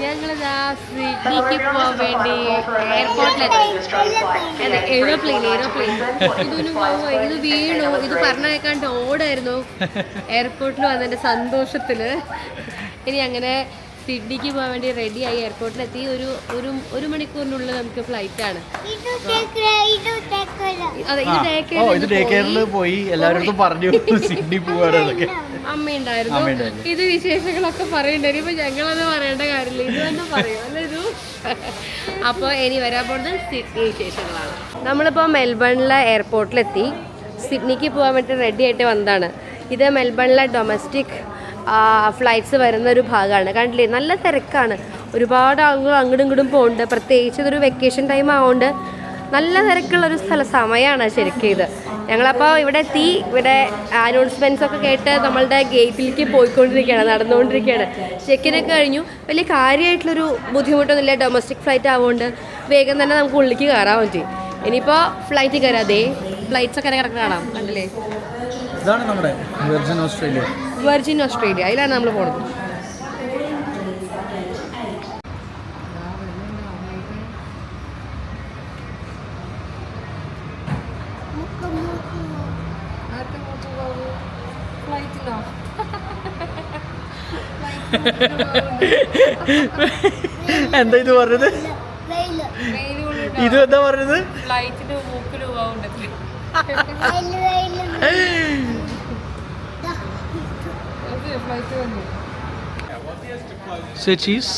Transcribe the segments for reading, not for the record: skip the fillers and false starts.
ഞങ്ങളിതാ സിഡ്നിക്ക് പോകാൻ വേണ്ടി എയർപോർട്ടിലെത്തി. എയ്റോപ്ലെയിൻ ഇതിന് പോവുക, ഇത് വീണു, ഇത് പറഞ്ഞേക്കാണ്ട് ഓടായിരുന്നു എയർപോർട്ടിൽ വന്നതിൻ്റെ സന്തോഷത്തില്. ഇനി അങ്ങനെ സിഡ്നിക്ക് പോകാൻ വേണ്ടി റെഡിയായി എയർപോർട്ടിലെത്തി. ഒരു മണിക്കൂറിനുള്ളിൽ നമുക്ക് ഫ്ലൈറ്റ് ആണ്. പോയി എല്ലാവരും പറഞ്ഞു സിഡ്നി പോവാനൊക്കെ. അമ്മയുണ്ടായിരുന്നു. ഇത് വിശേഷങ്ങളൊക്കെ പറയണ്ടായിരുന്നു. ഇപ്പൊ ഞങ്ങളത് പറയേണ്ട കാര്യമില്ല, ഇത് തന്നെ പറയും അല്ലേ ഇത്. അപ്പോൾ ഇനി വരാൻ പോകുന്നത് സിഡ്നി വിശേഷങ്ങളാണ്. നമ്മളിപ്പോൾ മെൽബണിലെ എയർപോർട്ടിലെത്തി. സിഡ്നിക്ക് പോകാൻ വേണ്ടി റെഡി ആയിട്ട് വന്നതാണ്. ഇത് മെൽബണിലെ ഡൊമസ്റ്റിക് ഫ്ലൈറ്റ്സ് വരുന്ന ഒരു ഭാഗമാണ്. കണ്ടില്ലേ, നല്ല തിരക്കാണ്. ഒരുപാട് ആളുകൾ അങ്ങോട്ടും ഇങ്ങോട്ടും പോകുന്നുണ്ട്. പ്രത്യേകിച്ച് ഇതൊരു വെക്കേഷൻ ടൈം ആയതുകൊണ്ട് നല്ല തിരക്കുള്ളൊരു സമയമാണ് ശരിക്കും ഇത്. ഞങ്ങളപ്പോൾ ഇവിടെ എത്തി. ഇവിടെ അനൗൺസ്മെൻറ്റ്സ് ഒക്കെ കേട്ട് നമ്മളുടെ ഗേറ്റിലേക്ക് പോയിക്കൊണ്ടിരിക്കുകയാണ്, നടന്നുകൊണ്ടിരിക്കുകയാണ്. ചെക്കിനൊക്കെ കഴിഞ്ഞു. വലിയ കാര്യമായിട്ടുള്ളൊരു ബുദ്ധിമുട്ടൊന്നുമില്ല. ഡൊമസ്റ്റിക് ഫ്ലൈറ്റ് ആവുകൊണ്ട് വേഗം തന്നെ നമുക്ക് ഉള്ളിലേക്ക് കയറാൻ പറ്റി. ഇനിയിപ്പോൾ ഫ്ലൈറ്റ് കയറാതെ ഫ്ലൈറ്റ്സ് ഒക്കെ കിടക്കുന്ന കാണാം. കണ്ടില്ലേ, ഇതാണ് നമ്മുടെ വെർജിൻ ഓസ്ട്രേലിയ. അതിലാണ് നമ്മൾ പോണത്. എന്താ ഇത് പറഞ്ഞത്? ഇത് എന്താ പറഞ്ഞത്? ഫ്ലൈറ്റിന് മൂക്കിൽ പോകാറുണ്ട്. Say cheese.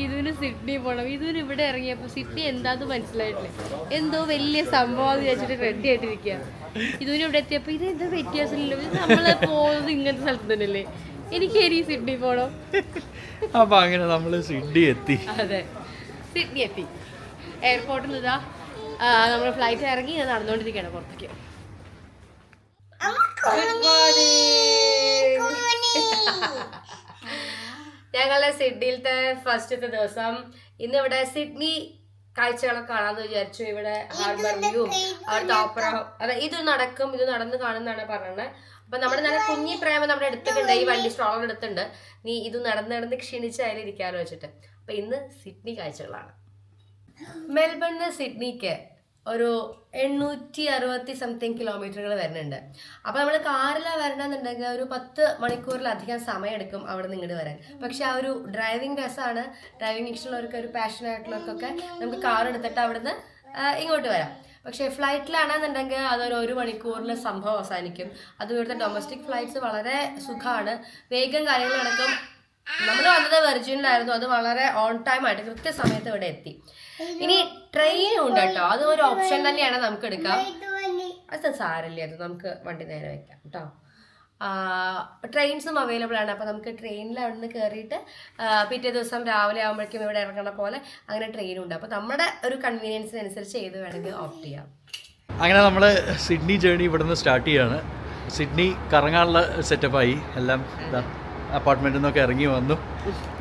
ഇതിന് സിഡ്നി പോകണം. ഇതിന് ഇവിടെ ഇറങ്ങിയപ്പോൾ സിഡ്നി എന്താന്ന് മനസ്സിലായിട്ടില്ല. എന്തോ വലിയ സംഭവം വിചാരിച്ചിട്ട് റെഡി ആയിട്ടിരിക്കുക. ഇതിന് ഇവിടെ എത്തിയപ്പോൾ ഇത് എന്താ വ്യത്യാസമില്ലല്ലോ, ഇത് നമ്മളെ പോകുന്നത് ഇങ്ങനത്തെ സ്ഥലത്ത് തന്നെയല്ലേ. എനിക്ക് ഇനി സിഡ്നി പോകണം. അപ്പൊ അങ്ങനെ നമ്മള് സിഡ്നി എത്തി. അതെ, സിഡ്നി എത്തി. എയർപോർട്ടിൽ ഇതാ നമ്മൾ ഫ്ലൈറ്റ് ഇറങ്ങി ഞാൻ നടന്നുകൊണ്ടിരിക്കുകയാണ് പുറത്തേക്ക്. ഞങ്ങളുടെ സിഡ്നിയിലത്തെ ഫസ്റ്റത്തെ ദിവസം. ഇന്ന് ഇവിടെ സിഡ്നി കാഴ്ചകളൊക്കെ കാണാമെന്ന് വിചാരിച്ചു. ഇവിടെ ഹാർബർ വ്യൂ, അവിടുത്തെ ഓപ്പറ, അതെ ഇത് നടക്കും, ഇത് നടന്ന് കാണുന്നതാണ് പറഞ്ഞത്. അപ്പൊ നമ്മുടെ നല്ല കുഞ്ഞി പ്രേമം നമ്മുടെ എടുത്തിട്ടുണ്ട്, ഈ വണ്ടി സ്ട്രോളർ എടുത്തിട്ടുണ്ട്. നീ ഇത് നടന്ന് ക്ഷീണിച്ച് അതിലിരിക്കാലോ വെച്ചിട്ട്. അപ്പൊ ഇന്ന് സിഡ്നി കാഴ്ചകളാണ്. മെൽബണിന് സിഡ്നിക്ക് ഒരു 860 സംതിങ് കിലോമീറ്ററുകൾ വരുന്നുണ്ട്. അപ്പോൾ നമ്മൾ കാറിലാണ് വരണമെന്നുണ്ടെങ്കിൽ ഒരു 10 മണിക്കൂറിലധികം സമയം എടുക്കും അവിടെ നിന്ന് ഇങ്ങോട്ട് വരാൻ. പക്ഷെ ആ ഒരു ഡ്രൈവിംഗ് രസമാണ്. ഡ്രൈവിംഗ് ഇഷ്ടമുള്ളവർക്ക്, ഒരു പാഷനായിട്ടുള്ളവർക്കൊക്കെ നമുക്ക് കാർ എടുത്തിട്ട് അവിടുന്ന് ഇങ്ങോട്ട് വരാം. പക്ഷേ ഫ്ലൈറ്റിലാണെന്നുണ്ടെങ്കിൽ അതൊരു 1 മണിക്കൂറിൽ സംഭവം അവസാനിക്കും. അത് ഇവിടുത്തെ ഡൊമസ്റ്റിക് ഫ്ലൈറ്റ്സ് വളരെ സുഖമാണ്, വേഗം കാര്യങ്ങൾ നടക്കും. നമ്മൾ വന്നത് വെർജിനിലായിരുന്നു, അത് വളരെ ഓൺ ടൈം ആയിട്ട് കൃത്യസമയത്ത് ഇവിടെ എത്തി. ഇനി ട്രെയിനും ഉണ്ട് കേട്ടോ, അത് ഒരു ഓപ്ഷൻ തന്നെയാണ്, നമുക്ക് എടുക്കാം. അത് സാരമില്ല, അത് നമുക്ക് വണ്ടി നേരെ വെക്കാം കേട്ടോ. ട്രെയിൻസും അവൈലബിൾ ആണ്. അപ്പോൾ നമുക്ക് ട്രെയിനിൽ അവിടെ നിന്ന് കയറിയിട്ട് പിറ്റേ ദിവസം രാവിലെ ആകുമ്പോഴേക്കും ഇവിടെ ഇറങ്ങണ പോലെ അങ്ങനെ ട്രെയിനും ഉണ്ട്. അപ്പോൾ നമ്മുടെ ഒരു കൺവീനിയൻസിനനുസരിച്ച് ഏത് വേണമെങ്കിൽ ഓപ്റ്റ് ചെയ്യാം. അങ്ങനെ നമ്മൾ സിഡ്നി ജേർണി ഇവിടെ നിന്ന് സ്റ്റാർട്ട് ചെയ്യാണ്. സിഡ്നി കറങ്ങാനുള്ള സെറ്റപ്പായി, എല്ലാം ഇതാ അപ്പാർട്ട്മെൻറ്റിൽ നിന്നൊക്കെ ഇറങ്ങി വന്നു.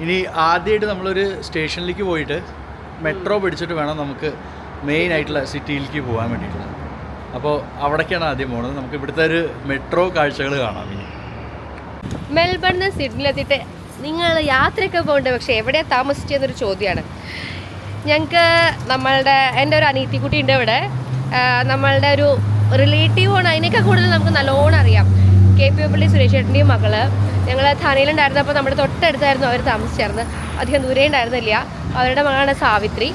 ഇനി ആദ്യമായിട്ട് നമ്മളൊരു സ്റ്റേഷനിലേക്ക് പോയിട്ട് മെട്രോ പിടിച്ചിട്ട് വേണം നമുക്ക് മെയിൻ ആയിട്ടുള്ള സിറ്റിയിലേക്ക് പോകാൻ വേണ്ടിയിട്ടുള്ളത്. അപ്പോൾ അവിടേക്കാണ് ആദ്യം പോകുന്നത്. നമുക്ക് ഇവിടുത്തെ ഒരു മെട്രോ കാഴ്ചകൾ കാണാം. ഇനി മെൽബണിൽ സിഡ്നിയിലെത്തിയിട്ട് നിങ്ങൾ യാത്രയൊക്കെ പോകണ്ടേ, പക്ഷേ എവിടെയാണ് താമസിച്ചതെന്നൊരു ചോദ്യമാണ്. ഞങ്ങൾക്ക് എൻ്റെ ഒരു അനീത്തിക്കുട്ടി ഉണ്ട് ഇവിടെ. നമ്മളുടെ ഒരു റിലേറ്റീവാണ്, അതിനേക്കാൾ കൂടുതൽ നമുക്ക് നല്ലോണം അറിയാം. KP പള്ളി സുരേഷ് ചേട്ടൻ്റെയും മകള്. ഞങ്ങൾ ഥാനയിലുണ്ടായിരുന്നപ്പോൾ നമ്മുടെ തൊട്ടടുത്തായിരുന്നു അവർ താമസിച്ചായിരുന്നത്, അധികം ദൂരെ ഉണ്ടായിരുന്നില്ല. അവരുടെ മകളാണ് സാവിത്രി.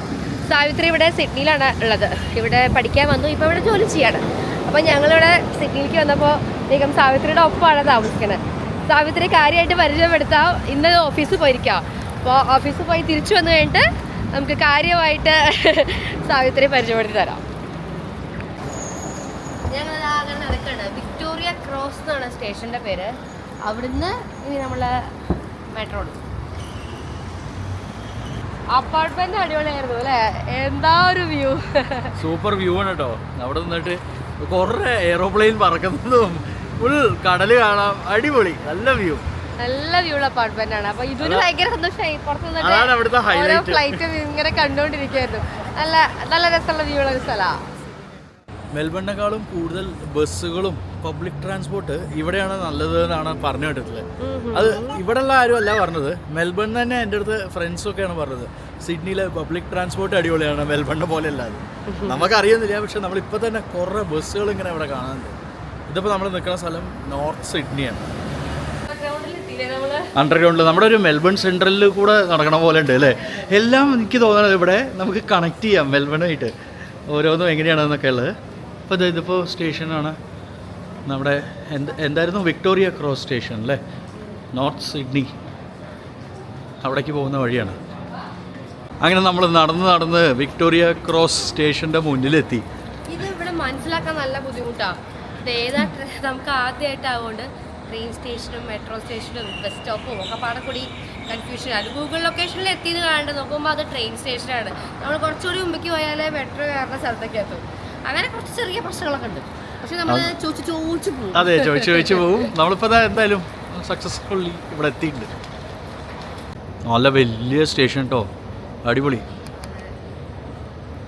സാവിത്രി ഇവിടെ സിഡ്നിയിലാണ് ഉള്ളത്, ഇവിടെ പഠിക്കാൻ വന്നു, ഇപ്പോൾ ഇവിടെ ജോലി ചെയ്യാണ്. അപ്പോൾ ഞങ്ങളിവിടെ സിഡ്നിയിലേക്ക് വന്നപ്പോൾ വേഗം സാവിത്രിയുടെ ഒപ്പമാണ് താമസിക്കുന്നത്. സാവിത്രി കാര്യമായിട്ട് പരിചയപ്പെടുത്താം. ഇന്ന് ഓഫീസിൽ പോയിരിക്കാം. അപ്പോൾ ഓഫീസിൽ പോയി തിരിച്ചു വന്നു കഴിഞ്ഞിട്ട് നമുക്ക് കാര്യമായിട്ട് സാവിത്രി പരിചയപ്പെടുത്തി തരാം. ഞങ്ങൾ അങ്ങനെ നടക്കുകയാണ്. വിക്ടോറിയ ക്രോസ് എന്നാണ് സ്റ്റേഷൻ്റെ പേര്. അവിടുന്ന് ഇനി നമ്മൾ മെട്രോ എടുക്കും. അപ്പാർട്ട്മെന്റ് അടിപൊളിയായിരുന്നു അല്ലേ? എന്താ ഒരു വ്യൂ, സൂപ്പർ വ്യൂ ആണ് കേട്ടോ. അവിടെ നിന്നിട്ട് കുറേ എയറോപ്ലെയിൻ പറക്കുന്നതും ഫുൾ കടല് കാണാം, അടിപൊളി നല്ല വ്യൂ. നല്ല വ്യൂ ഉള്ള അപ്പാർട്ട്മെന്റ് ആണ്. അപ്പൊ ഇതിന് ഭയങ്കര സന്തോഷമായി. പുറത്തുനിന്ന് ഓരോ ഫ്ലൈറ്റ് ഇങ്ങനെ കണ്ടുകൊണ്ടിരിക്കുകയായിരുന്നു. നല്ല നല്ല രസമുള്ള വ്യൂ ഉള്ള ഒരു സ്ഥലമാണ്. മെൽബണിനെക്കാളും കൂടുതൽ ബസ്സുകളും പബ്ലിക് ട്രാൻസ്പോർട്ട് ഇവിടെയാണ് നല്ലത് എന്നാണ് പറഞ്ഞു കേട്ടിട്ടുള്ളത്. അത് ഇവിടെയുള്ള ആരും അല്ല പറഞ്ഞത്, മെൽബണിൽ തന്നെ എൻ്റെ അടുത്ത് ഫ്രണ്ട്സൊക്കെയാണ് പറഞ്ഞത് സിഡ്നിയിലെ പബ്ലിക് ട്രാൻസ്പോർട്ട് അടിപൊളിയാണ്, മെൽബണിനെ പോലെ അല്ലാതെ. നമുക്കറിയുന്നില്ല, പക്ഷെ നമ്മളിപ്പോൾ തന്നെ കുറേ ബസ്സുകൾ ഇങ്ങനെ ഇവിടെ കാണാനുണ്ട്. ഇതിപ്പോൾ നമ്മൾ നിൽക്കുന്ന സ്ഥലം നോർത്ത് സിഡ്നിയാണ്. അണ്ടർഗ്രൗണ്ടിൽ നമ്മുടെ ഒരു മെൽബൺ സെൻട്രലിൽ കൂടെ നടക്കണ പോലെ ഉണ്ട് അല്ലേ? എല്ലാം എനിക്ക് തോന്നുന്നത് ഇവിടെ നമുക്ക് കണക്ട് ചെയ്യാം മെൽബണായിട്ട്, ഓരോന്നും എങ്ങനെയാണെന്നൊക്കെ ഉള്ളത്. അപ്പോൾ ഇതിപ്പോൾ സ്റ്റേഷനാണ് നമ്മുടെ എന്തായിരുന്നു വിക്ടോറിയ ക്രോസ് സ്റ്റേഷൻ അല്ലേ, നോർത്ത് സിഡ്നി, അവിടേക്ക് പോകുന്ന വഴിയാണ്. അങ്ങനെ നമ്മൾ നടന്ന് വിക്ടോറിയ ക്രോസ് സ്റ്റേഷൻ്റെ മുന്നിലെത്തി. ഇത് ഇവിടെ മനസ്സിലാക്കാൻ നല്ല ബുദ്ധിമുട്ടാണ്. ഇത് ഏതാ നമുക്ക് ആദ്യമായിട്ടാവുകൊണ്ട് ട്രെയിൻ സ്റ്റേഷനും മെട്രോ സ്റ്റേഷനും ബസ് സ്റ്റോപ്പും ഒക്കെ പാടെ കൂടി കൺഫ്യൂഷൻ ആണ്. ഗൂഗിൾ ലൊക്കേഷനിൽ എത്തിയത് കാണേണ്ടത് നോക്കുമ്പോൾ അത് ട്രെയിൻ സ്റ്റേഷനാണ്. നമ്മൾ കുറച്ചുകൂടി മുമ്പേക്ക് പോയാലേ മെട്രോ കയറുന്ന സ്ഥലത്തേക്ക് എത്തും. അങ്ങനെ കുറച്ച് ചെറിയ പ്രശ്നങ്ങളൊക്കെ ഉണ്ട്. പക്ഷെ നമ്മൾ ചോദിച്ചു പോകും. അതെ, ചോദിച്ചു പോകും. നമ്മളിപ്പോൾ എന്തായാലും സക്സസ്ഫുള്ളി ഇവിടെ എത്തിയിട്ടുണ്ട്. നല്ല വലിയ സ്റ്റേഷൻ കേട്ടോ, അടിപൊളി,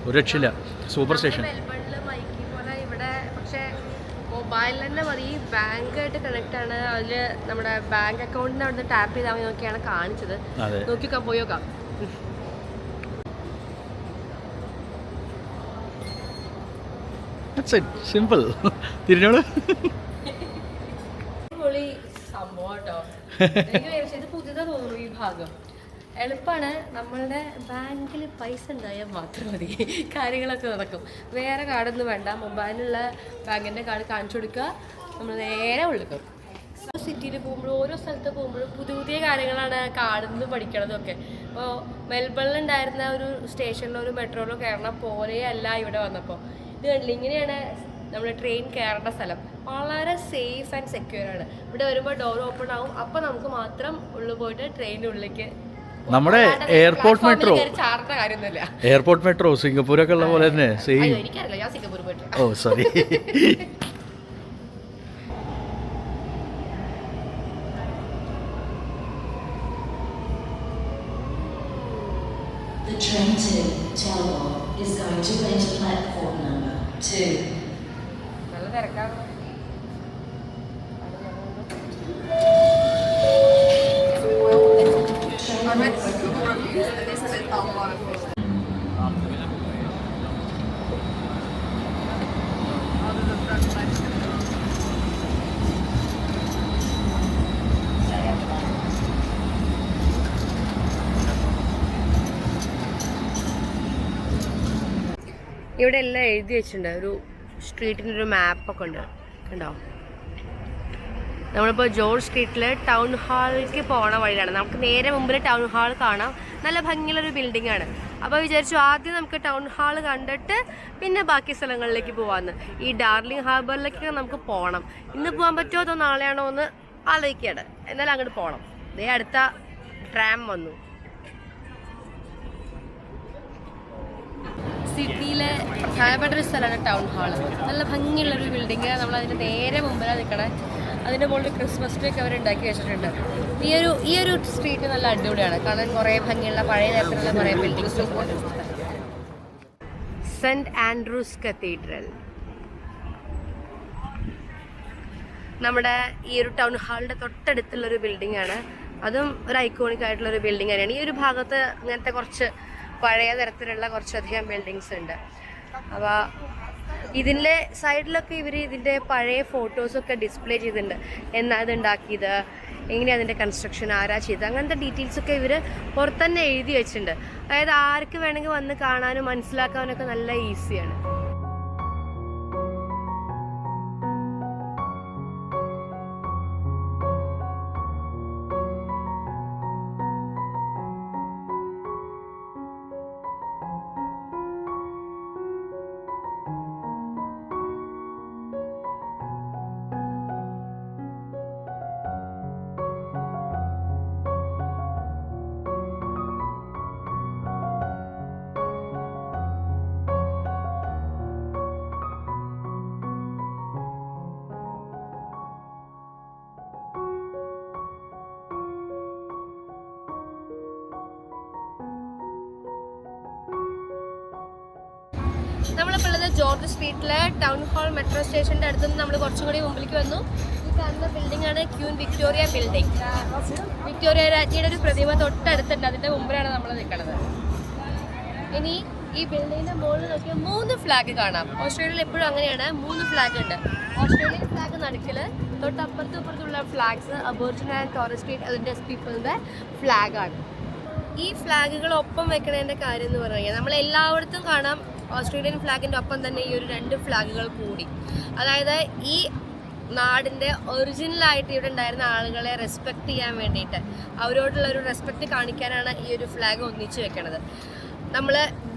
ഒരു രക്ഷയില്ല, സൂപ്പർ സ്റ്റേഷൻ. ഇവിടെ പക്ഷേ മൊബൈലിൽ തന്നെ മതി, ബാങ്കായിട്ട് കണക്ട് ആണ്. അതിൽ നമ്മുടെ ബാങ്ക് അക്കൗണ്ടിന് അവിടുന്ന് ടാപ്പ് ചെയ്താൽ മതി നോക്കിയാണ് കാണിച്ചത്. നോക്കിക്കാൻ പോയോക്കാം. സിമ്പിൾ. തിരിഞ്ഞോളൂ. സംഭവം കേട്ടോ, ഇത് പുതിയതാ തോന്നുന്നു ഈ ഭാഗം. എളുപ്പമാണ്. നമ്മളുടെ ബാങ്കിൽ പൈസ ഉണ്ടായാൽ മാത്രം മതി, കാര്യങ്ങളൊക്കെ നടക്കും. വേറെ കാർഡൊന്നും വേണ്ട. മൊബൈലിലുള്ള ബാങ്കിൻ്റെ കാർഡ് കാണിച്ചു കൊടുക്കുക, നമ്മൾ നേരെ ഉള്ളിക്കും. സിറ്റിയിൽ പോകുമ്പോഴും ഓരോ സ്ഥലത്ത് പോകുമ്പോഴും പുതിയ പുതിയ കാര്യങ്ങളാണ് കാർഡിൽ പഠിക്കണതും ഒക്കെ. ഇപ്പോൾ മെൽബണിലുണ്ടായിരുന്ന ഒരു സ്റ്റേഷനിലോ ഒരു മെട്രോയിലോ കയറണ പോലെയല്ല ഇവിടെ വന്നപ്പോൾ. ഇത് കണ്ടില്ല, ഇങ്ങനെയാണ് നമ്മൾ ട്രെയിൻ കയറേണ്ട സ്ഥലം. വളരെ സേഫ് ആൻഡ് സെക്യൂർ ആണ്. ഇവിടെ വരുമ്പോൾ ഡോർ ഓപ്പൺ ആവും, അപ്പം നമുക്ക് മാത്രം ഉള്ളിൽ പോയിട്ട് ട്രെയിനിൻ്റെ ഉള്ളിലേക്ക്. നമ്മുടെ എയർപോർട്ട് മെട്രോ, എയർപോർട്ട് മെട്രോ സിംഗപ്പൂരൊക്കെ ഉള്ള പോലെ തന്നെ സെയിം. എനിക്കറിയില്ല, ഞാൻ സിംഗപ്പൂർ പോയിട്ട്. ഓ sorry. The train to Telford is going to enter platform number 2. നല്ല തിരക്കാണ്. ഇവിടെ എല്ലാം എഴുതി വെച്ചിട്ടുണ്ട്. ഒരു സ്ട്രീറ്റിൻ്റെ ഒരു മാപ്പൊക്കെ ഉണ്ട്, കണ്ടോ? നമ്മളിപ്പോൾ ജോർജ് സ്ട്രീറ്റിൽ ടൗൺ ഹാളിലേക്ക് പോകണ വഴിയാണ്. നമുക്ക് നേരെ മുമ്പിൽ ടൗൺ ഹാൾ കാണാം. നല്ല ഭംഗിയുള്ളൊരു ബിൽഡിംഗ് ആണ്. അപ്പോൾ വിചാരിച്ചു ആദ്യം നമുക്ക് ടൗൺ ഹാൾ കണ്ടിട്ട് പിന്നെ ബാക്കി സ്ഥലങ്ങളിലേക്ക് പോകാമെന്ന്. ഈ ഡാർലിംഗ് ഹാർബറിലേക്കൊക്കെ നമുക്ക് പോകണം. ഇന്ന് പോകാൻ പറ്റുമോ അതോ നാളെയാണോ എന്ന് ആലോചിക്കുകയാണ്. എന്നാലും അങ്ങോട്ട് പോകണം. ദേ അടുത്ത ട്രാം വന്നു. സിഡ്നിയിലെ പ്രധാനപ്പെട്ട ഒരു സ്ഥലമാണ് ടൗൺ ഹാള്. നല്ല ഭംഗിയുള്ളൊരു ബിൽഡിങ്. നമ്മളതിൻ്റെ നേരെ മുമ്പിലാണ് നിൽക്കണേ. അതിൻ്റെ മുകളിൽ ക്രിസ്മസ് ട്രീ ഒക്കെ അവർ ഉണ്ടാക്കി വെച്ചിട്ടുണ്ട്. ഈ ഒരു സ്ട്രീറ്റ് നല്ല അടിപൊളിയാണ് കാണാൻ. കുറേ ഭംഗിയുള്ള പഴയ തരത്തിലുള്ള കുറേ ബിൽഡിങ്സ്. സെൻറ്റ് ആൻഡ്രൂസ് കത്തീഡ്രൽ നമ്മുടെ ഈ ഒരു ടൗൺ ഹാളിൻ്റെ തൊട്ടടുത്തുള്ളൊരു ബിൽഡിംഗ് ആണ്. അതും ഒരു ഐക്കോണിക് ആയിട്ടുള്ളൊരു ബിൽഡിംഗ് തന്നെയാണ്. ഈ ഒരു ഭാഗത്ത് ഇങ്ങനത്തെ കുറച്ച് പഴയ തരത്തിലുള്ള കുറച്ചധികം ബിൽഡിങ്സ് ഉണ്ട്. അപ്പോൾ ഇതിൻ്റെ സൈഡിലൊക്കെ ഇവർ ഇതിൻ്റെ പഴയ ഫോട്ടോസൊക്കെ ഡിസ്പ്ലേ ചെയ്തിട്ടുണ്ട്. എന്നാ ഇത് ഉണ്ടാക്കിയത്, എങ്ങനെയാണ് അതിൻ്റെ കൺസ്ട്രക്ഷൻ, ആരാ ചെയ്തത്, അങ്ങനത്തെ ഡീറ്റെയിൽസൊക്കെ ഇവർ പുറത്തന്നെ എഴുതി വെച്ചിട്ടുണ്ട്. അതായത് ആർക്ക് വേണമെങ്കിൽ വന്ന് കാണാനും മനസ്സിലാക്കാനൊക്കെ നല്ല ഈസിയാണ്. നമ്മളിപ്പോൾ ഉള്ളത് ജോർജ് സ്ട്രീറ്റിലെ ടൗൺ ഹാൾ മെട്രോ സ്റ്റേഷൻ്റെ അടുത്തുനിന്ന് നമ്മൾ കുറച്ചും കൂടി മുമ്പിലേക്ക് വന്നു. ഈ കാണുന്ന ബിൽഡിംഗ് ആണ് ക്യൂൻ വിക്ടോറിയ ബിൽഡിംഗ്. വിക്ടോറിയ രാജ്ഞിയുടെ ഒരു പ്രതിമ തൊട്ടടുത്തുണ്ട്, അതിൻ്റെ മുമ്പിലാണ് നമ്മൾ നിൽക്കുന്നത്. ഇനി ഈ ബിൽഡിങ്ങിൻ്റെ മുകളിൽ നോക്കിയാൽ 3 ഫ്ലാഗ് കാണാം. ഓസ്ട്രേലിയയിൽ എപ്പോഴും അങ്ങനെയാണ്, 3 ഫ്ലാഗ് ഉണ്ട്. ഓസ്ട്രേലിയൻ ഫ്ലാഗ് നടുക്കിൽ, തൊട്ടപ്പുറത്തും ഇപ്പുറത്തുള്ള flags Aboriginal and Torres Strait അതിൻ്റെ പീപ്പിളിൻ്റെ ഫ്ലാഗാണ്. ഈ ഫ്ലാഗുകൾ ഒപ്പം വെക്കണതിൻ്റെ കാര്യം എന്ന് പറഞ്ഞു കഴിഞ്ഞാൽ നമ്മളെല്ലായിടത്തും കാണാം ഓസ്ട്രേലിയൻ ഫ്ലാഗിൻ്റെ ഒപ്പം തന്നെ ഈ ഒരു 2 ഫ്ലാഗുകൾ കൂടി. അതായത് ഈ നാടിൻ്റെ ഒറിജിനലായിട്ട് ഇവിടെ ഉണ്ടായിരുന്ന ആളുകളെ റെസ്പെക്റ്റ് ചെയ്യാൻ വേണ്ടിയിട്ട്, അവരോടുള്ള ഒരു റെസ്പെക്റ്റ് കാണിക്കാനാണ് ഈ ഒരു ഫ്ലാഗ് ഒന്നിച്ച് വെക്കണത്. നമ്മൾ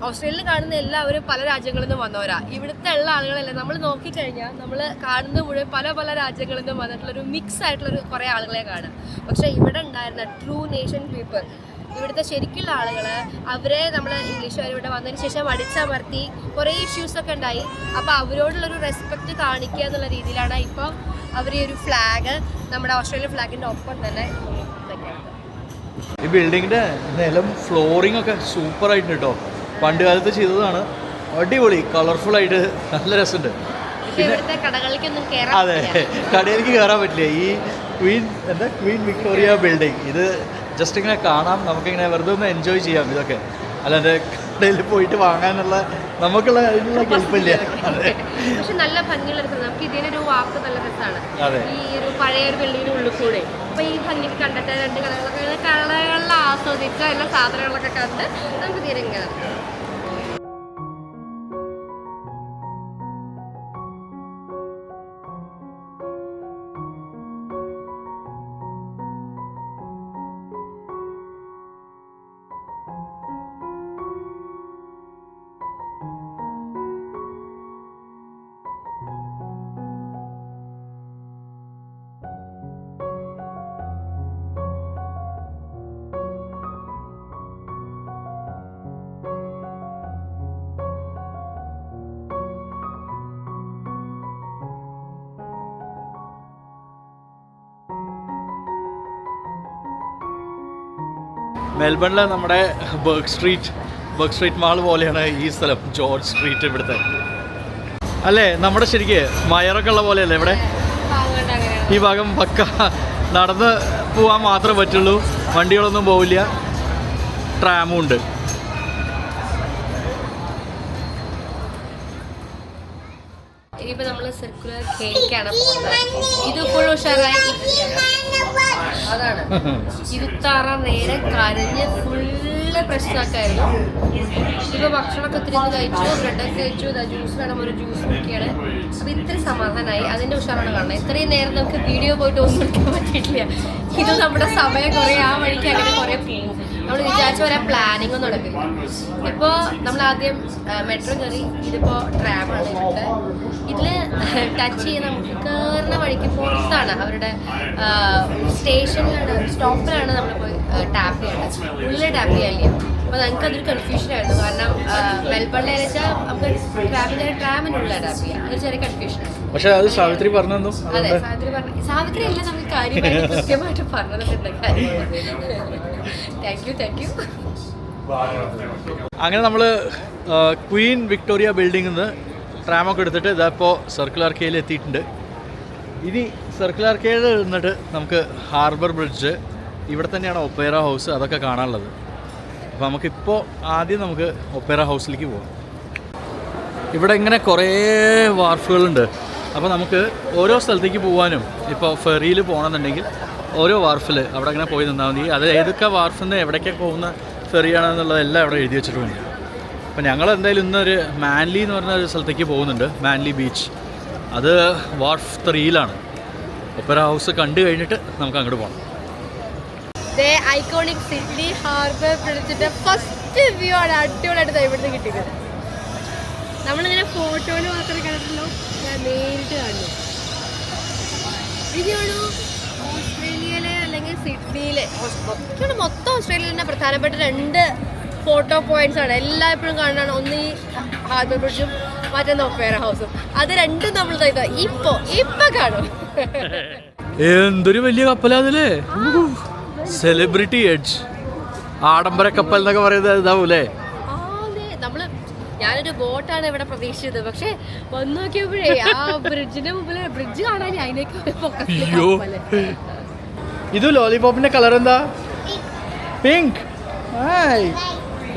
ഓസ്ട്രേലിയയിൽ കാണുന്ന എല്ലാവരും പല രാജ്യങ്ങളിൽ നിന്നും വന്നവരാ. ഇവിടുത്തെ ഉള്ള ആളുകളല്ല, നമ്മൾ നോക്കിക്കഴിഞ്ഞാൽ നമ്മൾ കാണുന്ന മുഴുവൻ പല പല രാജ്യങ്ങളിൽ നിന്നും വന്നിട്ടുള്ളൊരു മിക്സ് ആയിട്ടുള്ളൊരു കുറേ ആളുകളെ കാണാം. പക്ഷേ ഇവിടെ ഉണ്ടായിരുന്ന ട്രൂ നേഷൻ പീപ്പിൾ, ഇവിടുത്തെ ശരിക്കുള്ള ആളുകൾ, അവരെ നമ്മൾ ഇംഗ്ലീഷുകാർ ഇവിടെ വന്നതിന് ശേഷം അടിച്ചമർത്തി കുറേ ഇഷ്യൂസൊക്കെ ഉണ്ടായി. അപ്പോൾ അവരോടുള്ളൊരു റെസ്പെക്റ്റ് കാണിക്കുക എന്നുള്ള രീതിയിലാണ് ഇപ്പോൾ അവർ ഈ ഒരു ഫ്ലാഗ് നമ്മുടെ ഓസ്ട്രേലിയൻ ഫ്ലാഗിൻ്റെ ഒപ്പം തന്നെ വെക്കുന്നത്. ഈ ബിൽഡിങ്ങിൻ്റെ നിലം ഫ്ലോറിംഗ് ഒക്കെ സൂപ്പറായിട്ടുണ്ട് കേട്ടോ. പണ്ട് കാലത്ത് ചെയ്തതാണ്. അടിപൊളി, കളർഫുള്ളായിട്ട് നല്ല രസമുണ്ട്. ഇവിടുത്തെ കടകളിലേക്കൊന്നും അതെ, കടയിലേക്ക് കയറാൻ പറ്റില്ല. ഈ ക്വീൻ വിക്ടോറിയ ബിൽഡിംഗ് ഇത് ജസ്റ്റ് ഇങ്ങനെ കാണാം, നമുക്കിങ്ങനെ വെറുതെ ഒന്ന് എൻജോയ് ചെയ്യാം. ഇതൊക്കെ അല്ലാതെ കടയിൽ പോയിട്ട് വാങ്ങാനുള്ള നമുക്കുള്ള അതിനുള്ള കെൽപ്പില്ല. പക്ഷെ നല്ല ഭംഗിയുള്ള രസം. നമുക്ക് ഇതിനൊരു വാക്ക് നല്ല രസമാണ്. അതെ, ഈ ഒരു പഴയ ഒരു ബിൽഡിങ്ങിന് ഉള്ളിൽ കൂടെ അപ്പൊ ഈ ഭംഗിക്ക് കണ്ടിട്ട് 2 കടകളിൽ ആസ്വദിച്ച എല്ലാ സാധനങ്ങളൊക്കെ കണ്ട് നമുക്ക് തീരെ ഇങ്ങനെ മെൽബണിലെ നമ്മുടെ ബർഗ് സ്ട്രീറ്റ് മാൾ പോലെയാണ് ഈ സ്ഥലം, ജോർജ് സ്ട്രീറ്റ് ഇവിടുത്തെ. അല്ലേ, നമ്മുടെ ശരിക്ക് മയറൊക്കെ ഉള്ള പോലെയല്ലേ ഇവിടെ? ഈ ഭാഗം പക്ക നടന്ന് പോകാൻ മാത്രമേ പറ്റുള്ളൂ, വണ്ടികളൊന്നും പോവില്ല, ട്രാമും ഉണ്ട്. ഇനിയിപ്പോൾ നമ്മൾ സർക്കുലർ കേക്കാണ് പോകുന്നത്. ഇത് ഫുൾ ഉഷാറായി അതാണ് ഇരുത്താറ നേരെ കരഞ്ഞ് ഫുള്ള് പ്രശ്നമൊക്കെയായിരുന്നു. ഇപ്പോൾ ഭക്ഷണമൊക്കെ ഒത്തിരി കഴിച്ചു, ബ്രെഡൊക്കെ കഴിച്ചു, ജ്യൂസ് വേണം, ഒരു ജ്യൂസ് കുടിക്കുകയാണ്. അപ്പോൾ ഇത്തിരി സമാധാനമായി, അതിൻ്റെ ഉഷാറാണ് കാണുന്നത്. ഇത്രയും നേരം നമുക്ക് വീഡിയോ പോയിട്ട് ഒന്നും എടുക്കാൻ പറ്റിയിട്ടില്ല. ഇത് നമ്മുടെ സമയം കുറേ ആ വഴിക്ക് അങ്ങനെ കുറേ പോകും. നമ്മൾ വിചാരിച്ച പോലെ പ്ലാനിങ്ങും നടക്കില്ല. ഇപ്പോൾ നമ്മൾ ആദ്യം മെട്രോ കയറി, ഇതിപ്പോൾ ട്രാമാണ്. ഇതിൽ ടച്ച് ചെയ്ത് നമുക്ക് കയറുന്ന വഴിക്ക് പുറത്താണ് അവരുടെ സ്റ്റേഷനിലാണ്, സ്റ്റോപ്പിലാണ് നമ്മൾ പോയി ടാപ്പ് ചെയ്യേണ്ടത്, ഉള്ളിൽ ടാപ്പ് ചെയ്യാനില്ല. അപ്പോൾ ഞങ്ങൾക്കതൊരു കൺഫ്യൂഷനായിരുന്നു. കാരണം മെൽബണിൽ വെച്ചാൽ നമുക്ക് ട്രാമിനുള്ള ടാപ്പ് ചെയ്യാം, അതൊരു ചെറിയ കൺഫ്യൂഷനാണ്. പക്ഷേ അത് സാവിത്രി പറഞ്ഞു. അതെ, സാവിത്രി അല്ല നമുക്ക് കാര്യമായിട്ട് കൃത്യമായിട്ട് പറഞ്ഞിട്ടുണ്ട്. Thank you. അങ്ങനെ നമ്മൾ ക്വീൻ വിക്ടോറിയ ബിൽഡിങ്ങിൽ നിന്ന് ട്രാമൊക്കെ എടുത്തിട്ട് ഇതാപ്പോൾ സർക്കുലർ കെയിൽ എത്തിയിട്ടുണ്ട്. ഇനി സർക്കുലർ കെയിൽ നിന്നിട്ട് നമുക്ക് ഹാർബർ ബ്രിഡ്ജ്, ഇവിടെ തന്നെയാണ് ഒപ്പേറ ഹൗസ്, അതൊക്കെ കാണാനുള്ളത്. അപ്പോൾ നമുക്കിപ്പോൾ ആദ്യം നമുക്ക് ഒപ്പേറ ഹൗസിലേക്ക് പോകാം. ഇവിടെ ഇങ്ങനെ കുറേ വാർഫുകളുണ്ട്. അപ്പോൾ നമുക്ക് ഓരോ സ്ഥലത്തേക്ക് പോകാനും ഇപ്പോൾ ഫെറിയിൽ പോകണമെന്നുണ്ടെങ്കിൽ ഓരോ വാർഫിൽ അവിടെ അങ്ങനെ പോയി നിന്നാൽ മതി. അത് ഏതൊക്കെ വാർഫിൽ നിന്ന് എവിടേക്കൊക്കെ പോകുന്ന ഫെറിയാണെന്നുള്ളതെല്ലാം അവിടെ എഴുതി വെച്ചിട്ടുണ്ട്. അപ്പോൾ ഞങ്ങൾ എന്തായാലും ഇന്നൊരു മാൻലി എന്ന് പറഞ്ഞ ഒരു സ്ഥലത്തേക്ക് പോകുന്നുണ്ട്, മാൻലി ബീച്ച്. അത് വാർഫ് 3-ലാണ്. ഒപ്പറ ഹൗസ് കണ്ടു കഴിഞ്ഞിട്ട് നമുക്ക് അങ്ങോട്ട് പോകണം. ഐക്കോണിക് സിഡ്നി ഹാർബർ ബ്രിഡ്ജിന്റെ ഫസ്റ്റ് വ്യൂ ആണ് അടിപൊളിയായിട്ട് ഇവിടുന്ന് കിട്ടിയത്. നമ്മളിങ്ങനെ ഫോട്ടോയിൽ മാത്രമേ കണ്ടിട്ടുള്ളൂ, ഞാൻ നേരിട്ട് കാണുന്നു. ഇതാണ് ഓസ്ട്രേലിയയിലെ അല്ലെങ്കിൽ സിഡ്നിയിലെ മൊത്തം ഓസ്ട്രേലിയയിൽ തന്നെ പ്രധാനപ്പെട്ട 2 ഫോട്ടോ പോയിന്റ്സ് ആണ് എല്ലായ്പ്പോഴും കാണുന്നതാണ്. ഒന്ന് ഈ ഹാർബർ ബ്രിഡ്ജും മറ്റൊന്ന് ഒപ്പേറ ഹൗസും. അത് രണ്ടും നമ്മൾ ഇപ്പൊ കാണും. എന്തൊരു വലിയ കപ്പലാതല്ലേ, സെലിബ്രിറ്റി എഡ്ജ്, ആഡംബര കപ്പൽ എന്നൊക്കെ പറയുന്നത് ഇതാവൂലേ. ഞാനൊരു ബോട്ടാണ് ഇവിടെ പ്രതീക്ഷിച്ചത്, പക്ഷെ വന്നു നോക്കിയപ്പോഴേ ആ ബ്രിഡ്ജിന്റെ മുമ്പിൽ ബ്രിഡ്ജ് കാണാൻ അതിനേക്ക്. അയ്യോ, ഇത് ലോലിപോപ്പിന്റെ കളർ എന്താ? Pink,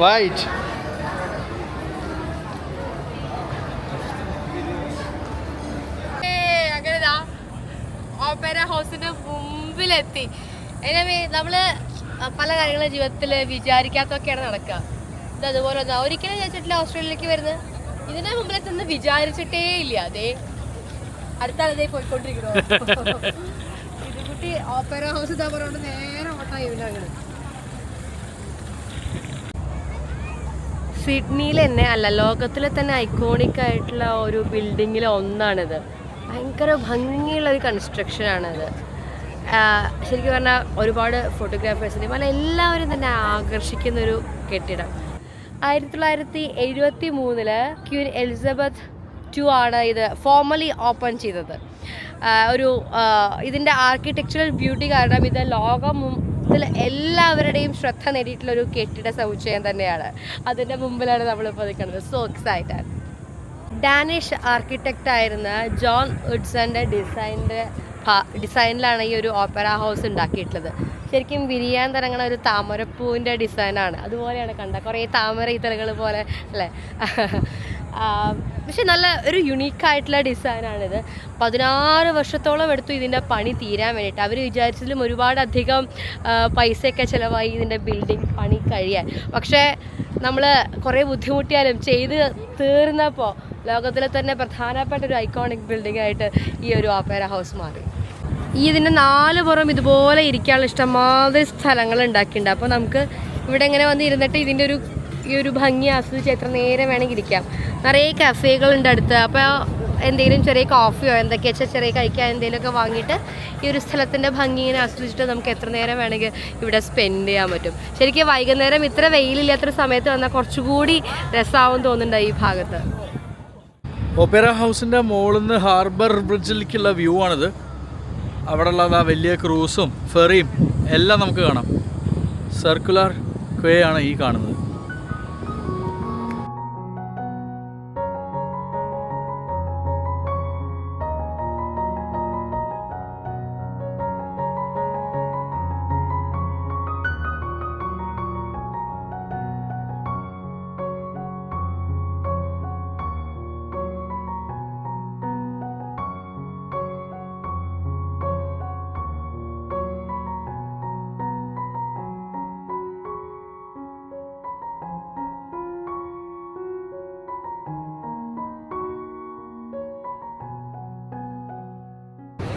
white. അങ്ങനെതാ ഓപ്പറ ഹൗസിന്റെ മുമ്പിലെത്തി. எனவே നമ്മള് പല കാര്യങ്ങളും ജീവിതത്തിൽ വിചാരിക്കാത്തൊക്കെയാണ് നടക്കുക. ഇത് അതുപോലെ ഒന്നും ഒരിക്കലും വിചാരിച്ചിട്ടില്ല ഓസ്ട്രേലിയയിലേക്ക് വരുന്നത്. ഇതിന്റെ മുമ്പിലെത്തുന്ന വിചാരിച്ചിട്ടേ ഇല്ല. അതേ അടുത്താളതേ പോയിക്കൊണ്ടിരിക്കണോ. ഇത് കുട്ടി ഓപ്പറ ഹൗസ് ഇതാ പറഞ്ഞോണ്ട് നേരെ ഓട്ടായി ഇവനങ്ങനെ. സിഡ്നിയിൽ തന്നെ അല്ല, ലോകത്തിലെ തന്നെ ഐക്കോണിക് ആയിട്ടുള്ള ഒരു ബിൽഡിങ്ങിൽ ഒന്നാണിത്. ഭയങ്കര ഭംഗിയുള്ള ഒരു കൺസ്ട്രക്ഷനാണിത്. ശരിക്കും പറഞ്ഞാൽ ഒരുപാട് ഫോട്ടോഗ്രാഫേഴ്സിനെയും അല്ല എല്ലാവരും തന്നെ ആകർഷിക്കുന്നൊരു കെട്ടിടം. 1973 ക്വീൻ എലിസബത്ത് II ആണ് ഇത് ഫോർമലി ഓപ്പൺ ചെയ്തത്. ഇതിൻ്റെ ആർക്കിടെക്ചറൽ ബ്യൂട്ടി കാരണം ഇത് ലോകത്തിൽ എല്ലാവരുടെയും ശ്രദ്ധ നേടിയിട്ടുള്ളൊരു കെട്ടിട സമുച്ചയം തന്നെയാണ്. അതിൻ്റെ മുമ്പിലാണ് നമ്മളിപ്പോൾ നിൽക്കുന്നത്. So excited. ഡാനിഷ് ആർക്കിടെക്റ്റ് ആയിരുന്ന ജോൺ ഉഡ്സൻ്റെ ഡിസൈനിലാണ് ഈ ഒരു ഓപ്പറ ഹൗസ് ഉണ്ടാക്കിയിട്ടുള്ളത്. ശരിക്കും വിരിയാൻ തുടങ്ങുന്ന ഒരു താമരപ്പൂവിൻ്റെ ഡിസൈനാണ്. അതുപോലെയാണ് കണ്ട കുറേ താമര ഇതളുകൾ പോലെ അല്ലേ. പക്ഷെ നല്ല ഒരു യുണീക്കായിട്ടുള്ള ഡിസൈനാണിത്. 16 വർഷത്തോളം എടുത്തു ഇതിൻ്റെ പണി തീരാൻ വേണ്ടിയിട്ട്. അവർ വിചാരിച്ചതിലും ഒരുപാടധികം പൈസയൊക്കെ ചിലവായി ഇതിൻ്റെ ബിൽഡിംഗ് പണി കഴിയാൻ. പക്ഷേ നമ്മൾ കുറേ ബുദ്ധിമുട്ടിയാലും ചെയ്ത് തീർന്നപ്പോൾ ലോകത്തിലെ തന്നെ പ്രധാനപ്പെട്ട ഒരു ഐക്കോണിക് ബിൽഡിംഗ് ആയിട്ട് ഈ ഒരു ഓപ്പറ ഹൗസ് മാറി. ഇതിൻ്റെ 4 പുറം ഇതുപോലെ ഇരിക്കാനുള്ള ഇഷ്ടംമാതിരി സ്ഥലങ്ങൾ ഉണ്ടാക്കിയിട്ടുണ്ട്. അപ്പോൾ നമുക്ക് ഇവിടെ ഇങ്ങനെ വന്ന് ഇരുന്നിട്ട് ഇതിൻ്റെ ഈ ഒരു ഭംഗി ആസ്വദിച്ച് എത്ര നേരം വേണമെങ്കിൽ ഇരിക്കാം. നിറയെ കഫേകളുണ്ട് അടുത്ത്. അപ്പോൾ എന്തെങ്കിലും ചെറിയ കോഫിയോ എന്തൊക്കെയാ വെച്ചാൽ ചെറിയ കഴിക്കാൻ എന്തെങ്കിലുമൊക്കെ വാങ്ങിയിട്ട് ഈ ഒരു സ്ഥലത്തിൻ്റെ ഭംഗി ഇങ്ങനെ ആസ്വദിച്ചിട്ട് നമുക്ക് എത്ര നേരം വേണമെങ്കിൽ ഇവിടെ സ്പെൻഡ് ചെയ്യാൻ പറ്റും. ശരിക്കും വൈകുന്നേരം ഇത്ര വെയിലില്ലാത്തൊരു സമയത്ത് വന്നാൽ കുറച്ചുകൂടി രസമാവും തോന്നുന്നുണ്ട് ഈ ഭാഗത്ത്. ഒപ്പേറ ഹൗസിൻ്റെ മുകളിൽ നിന്ന് ഹാർബർ ബ്രിഡ്ജിലേക്കുള്ള വ്യൂ ആണിത്. അവിടെ ഉള്ള ആ വലിയ ക്രൂസും ഫെറിയും എല്ലാം നമുക്ക് കാണാം. സർക്കുലർ ക്വേ ആണ് ഈ കാണുന്നത്.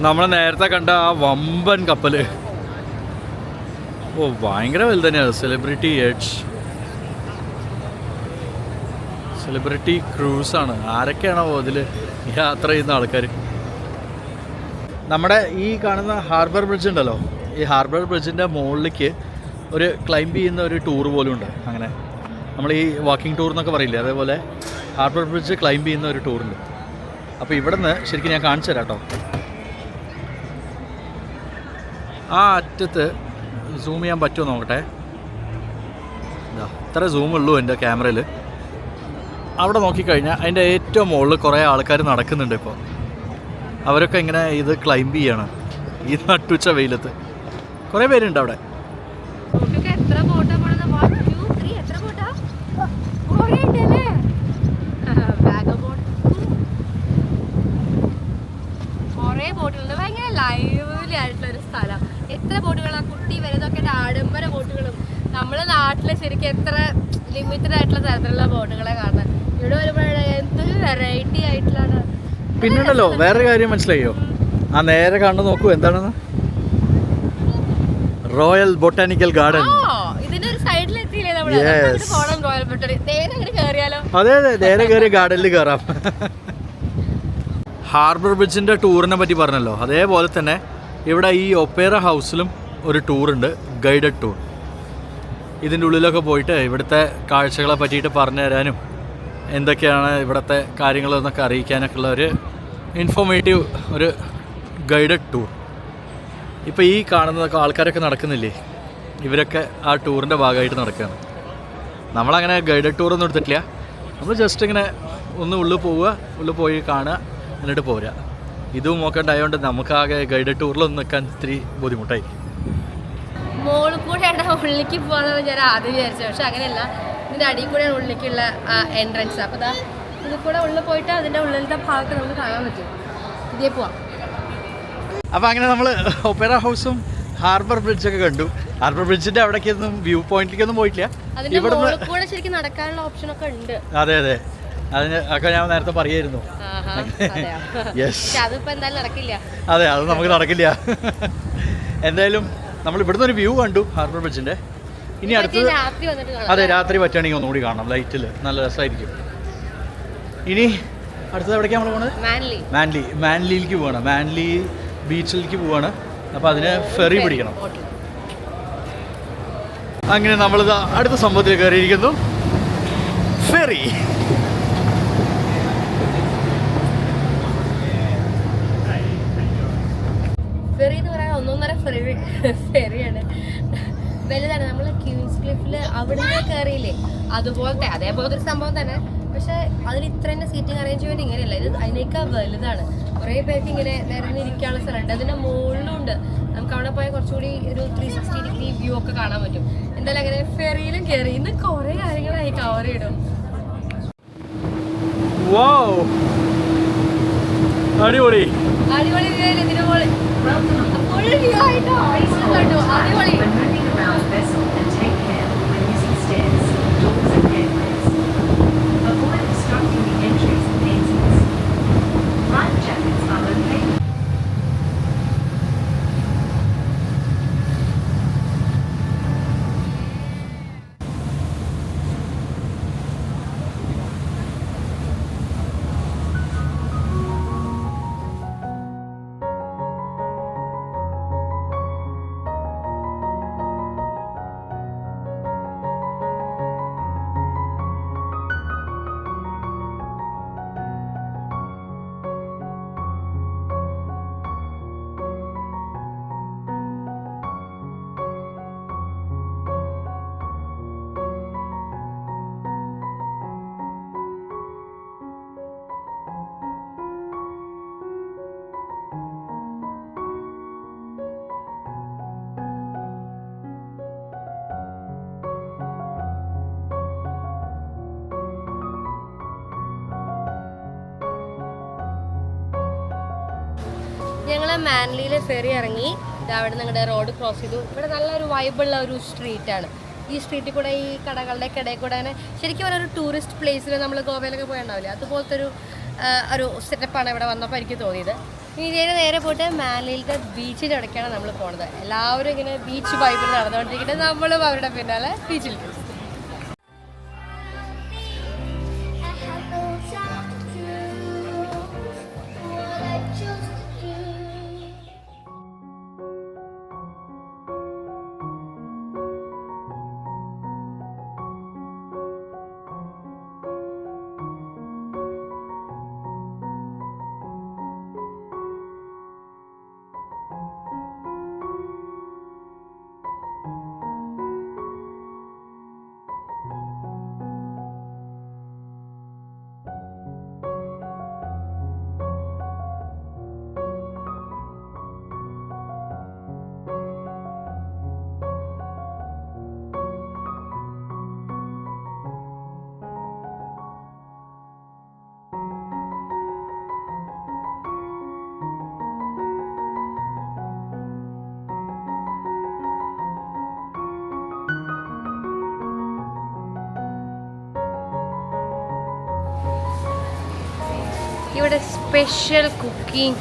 നമ്മൾ നേരത്തെ കണ്ട ആ വമ്പൻ കപ്പൽ, ഭയങ്കര വലുത് തന്നെയാണ്. സെലിബ്രിറ്റി എഡ്ജ്, സെലിബ്രിറ്റി ക്രൂസാണ്. ആരൊക്കെയാണോ അതിൽ യാത്ര ചെയ്യുന്ന ആൾക്കാർ. നമ്മുടെ ഈ കാണുന്ന ഹാർബർ ബ്രിഡ്ജ് ഉണ്ടല്ലോ, ഈ ഹാർബർ ബ്രിഡ്ജിൻ്റെ മുകളിലേക്ക് ഒരു ക്ലൈംബ് ചെയ്യുന്ന ഒരു ടൂർ പോലും ഉണ്ട്. അങ്ങനെ നമ്മൾ ഈ വാക്കിംഗ് ടൂർ എന്നൊക്കെ പറയില്ലേ, അതേപോലെ ഹാർബർ ബ്രിഡ്ജ് ക്ലൈംബ് ചെയ്യുന്ന ഒരു ടൂറുണ്ട്. അപ്പോൾ ഇവിടെ നിന്ന് ശരിക്കും ഞാൻ കാണിച്ചു തരാം കേട്ടോ. ആ അറ്റത്ത് സൂം ചെയ്യാൻ പറ്റുമോ നോക്കട്ടെ. ഇത്ര സൂമുള്ളൂ എൻ്റെ ക്യാമറയിൽ. അവിടെ നോക്കിക്കഴിഞ്ഞാൽ അതിൻ്റെ ഏറ്റവും മുകളിൽ കുറേ ആൾക്കാർ നടക്കുന്നുണ്ട്. ഇപ്പോൾ അവരൊക്കെ ഇങ്ങനെ ഇത് ക്ലൈംബ് ചെയ്യണം ഈ നട്ടുച്ച വെയിലത്ത്. കുറേ പേരുണ്ട് അവിടെ. ഭയങ്കര ലൈവ്ലി ആയിട്ടുള്ള ഒരു സ്ഥലം. എത്ര ബോട്ടുകളാണ്, കുട്ടി വലുതൊക്കെ ആഡംബര ബോട്ടുകളും. നമ്മളെ നാട്ടില് ശരിക്കും എത്ര ലിമിറ്റഡ് ആയിട്ടുള്ള തരത്തിലുള്ള ബോട്ടുകളെ കാണാൻ. ഇവിടെ വരുമ്പോഴാണ് എന്തൊരു വെറൈറ്റി ആയിട്ടുള്ളതാണ്. പിന്നുണ്ടല്ലോ വേറൊരു കാര്യം മനസ്സിലായോ? ആ നേരെ കണ്ടു നോക്കൂ, എന്താണെന്ന്? Royal botanical garden. ഇതിന്റെ ഒരു സൈഡിൽ എത്തിയില്ലേ നമ്മള്? പോണം റോയൽ ബൊട്ടാനിക്കൽ. നേരെ അങ്ങനെ കയറിയാലോ? അതെ അതെ, നേരെ കയറി ഗാർഡനിൽ കയറാം. ഹാർബർ ബ്രിഡ്ജിൻ്റെ ടൂറിനെ പറ്റി പറഞ്ഞല്ലോ, അതേപോലെ തന്നെ ഇവിടെ ഈ ഒപ്പേറ ഹൗസിലും ഒരു ടൂറുണ്ട്, ഗൈഡഡ് ടൂർ. ഇതിൻ്റെ ഉള്ളിലൊക്കെ പോയിട്ട് ഇവിടുത്തെ കാഴ്ചകളെ പറ്റിയിട്ട് പറഞ്ഞു തരാനും എന്തൊക്കെയാണ് ഇവിടുത്തെ കാര്യങ്ങളെന്നൊക്കെ അറിയിക്കാനൊക്കെ ഉള്ള ഒരു ഇൻഫോർമേറ്റീവ് ഒരു ഗൈഡഡ് ടൂർ. ഇപ്പോൾ ഈ കാണുന്നതൊക്കെ ആൾക്കാരൊക്കെ നടക്കുന്നില്ലേ, ഇവരൊക്കെ ആ ടൂറിൻ്റെ ഭാഗമായിട്ട് നടക്കുകയാണ്. നമ്മളങ്ങനെ ഗൈഡഡ് ടൂറൊന്നും എടുത്തിട്ടില്ല, നമ്മൾ ജസ്റ്റ് ഇങ്ങനെ ഒന്ന് ഉള്ളിൽ പോവുക, ഉള്ളിൽ പോയി കാണുക, എന്നിട്ട് പോരുക. ഇതും നോക്കണ്ടായതുകൊണ്ട് നമുക്കാകെ ഗൈഡഡ് ടൂറിലൊന്നും നിൽക്കാൻ ഇത്തിരി ബുദ്ധിമുട്ടായി. മോളിൽ കൂടെയാണ് ഉള്ളിലേക്ക് പോകാമെന്നാണ് ഞാൻ ആദ്യം വിചാരിച്ചത്. പക്ഷെ അങ്ങനെയല്ല, ഇതിൻ്റെ അടിയിൽ കൂടെയാണ് ഉള്ളിലേക്കുള്ള എൻട്രൻസ്. അപ്പോൾ ഇതാ ഇതിൽ കൂടെ ഉള്ളിൽ പോയിട്ട് അതിൻ്റെ ഉള്ളിലത്തെ ഭാഗത്ത് നമുക്ക് കാണാൻ പറ്റും. ഇതേ പോവാം. അപ്പോൾ അങ്ങനെ നമ്മൾ ഒപ്പേറ ഹൗസും ഹാർബർ ബ്രിഡ്ജൊക്കെ കണ്ടു. ഹാർബർ ബ്രിഡ്ജിൻ്റെ അവിടേക്കൊന്നും വ്യൂ പോയിന്റിലേക്കൊന്നും പോയിട്ടില്ല. ഇവിടെ കൂടെ ശരിക്കും നടക്കാനുള്ള ഓപ്ഷനൊക്കെ ഉണ്ട്. അതെ അതെ, അതിന് ഒക്കെ ഞാൻ നേരത്തെ പറയായിരുന്നു. യെസ്, അതിപ്പോ എന്തായാലും നടക്കില്ല. അതെ, അത് നമുക്ക് നടക്കില്ല. എന്തായാലും നമ്മൾ ഇവിടുന്ന് ഒരു വ്യൂ കണ്ടു ഹാർബർ ബ്രിഡ്ജിൻ്റെ. ഇനി അടുത്തത് അതെ, രാത്രി പറ്റുകയാണെങ്കിൽ ഒന്നുകൂടി കാണാം ലൈറ്റിൽ, നല്ല രസമായിരിക്കും. ഇനി അടുത്തത് എവിടേക്കാണ് നമ്മൾ പോകുന്നത്? മാൻലിയിലേക്ക് പോവാണ്. മാൻലി ബീച്ചിലേക്ക് പോവാണ്. അപ്പോൾ അതിന് ഫെറി പിടിക്കണം. അങ്ങനെ നമ്മളിത് അടുത്ത സംഭവത്തിൽ കയറിയിരിക്കുന്നു, ഫെറി. ഫെറി എന്ന് പറയാൻ ഒന്നൊന്നര ഫെറിയാണ്, വലുതാണ്. നമ്മൾ ക്യൂൻസ് ക്ലിഫിൽ അവിടുന്ന് കയറിയില്ലേ, അതേപോലത്തെ ഒരു സംഭവം തന്നെ. പക്ഷെ അതിന് ഇത്ര തന്നെ സീറ്റിംഗ് അറേഞ്ച്മെന്റ് ഇങ്ങനെയല്ല, ഇത് അതിനേക്കാൾ വലുതാണ്. കുറേ പേർക്ക് ഇങ്ങനെ നിരന്നിരിക്കാനുള്ള സ്ഥലമുണ്ട്. അതിൻ്റെ മുകളിലും ഉണ്ട്. നമുക്ക് അവിടെ പോയാൽ കുറച്ചുകൂടി ഒരു 360 ഡിഗ്രി വ്യൂ ഒക്കെ കാണാൻ പറ്റും. എന്തായാലും അങ്ങനെ ഫെറിയിലും കയറി. ഇന്ന് കുറേ കാര്യങ്ങളായി കവർ ചെയ്യണം. അടിപൊളി അടിപൊളി വ്യൂ ആയില്ലേ ഇതിന് മുകളിൽ? ഫുൾ വ്യൂ ആയിട്ടോ, അടിപൊളി. ഞങ്ങൾ മാൻലിയിലെ ഫെറി ഇറങ്ങി, അവിടെ നിങ്ങളുടെ റോഡ് ക്രോസ് ചെയ്തു. ഇവിടെ നല്ലൊരു വൈബുള്ള ഒരു സ്ട്രീറ്റാണ്. ഈ സ്ട്രീറ്റിൽ കൂടെ ഈ കടകളുടെ ഇടയിൽ കൂടെ അങ്ങനെ ശരിക്കും ഒരു ടൂറിസ്റ്റ് പ്ലേസിൽ നമ്മൾ ഗോവയിലൊക്കെ പോയിട്ടുണ്ടാവില്ലേ, അതുപോലത്തെ ഒരു സെറ്റപ്പാണ് ഇവിടെ വന്നപ്പോൾ എനിക്ക് തോന്നിയത്. ഇനി ഇതിന് നേരെ പോയിട്ട് മാൻലിയിലത്തെ ബീച്ചിൻ്റെ ഇടയ്ക്കാണ് നമ്മൾ പോകുന്നത്. എല്ലാവരും ഇങ്ങനെ ബീച്ച് വൈബിൽ നടന്നുകൊണ്ടിരിക്കുന്നത്, നമ്മളും അവരുടെ പിന്നാലെ ബീച്ചിൽ. ഇവിടെ സ്പെഷ്യൽ കുക്കിംഗ്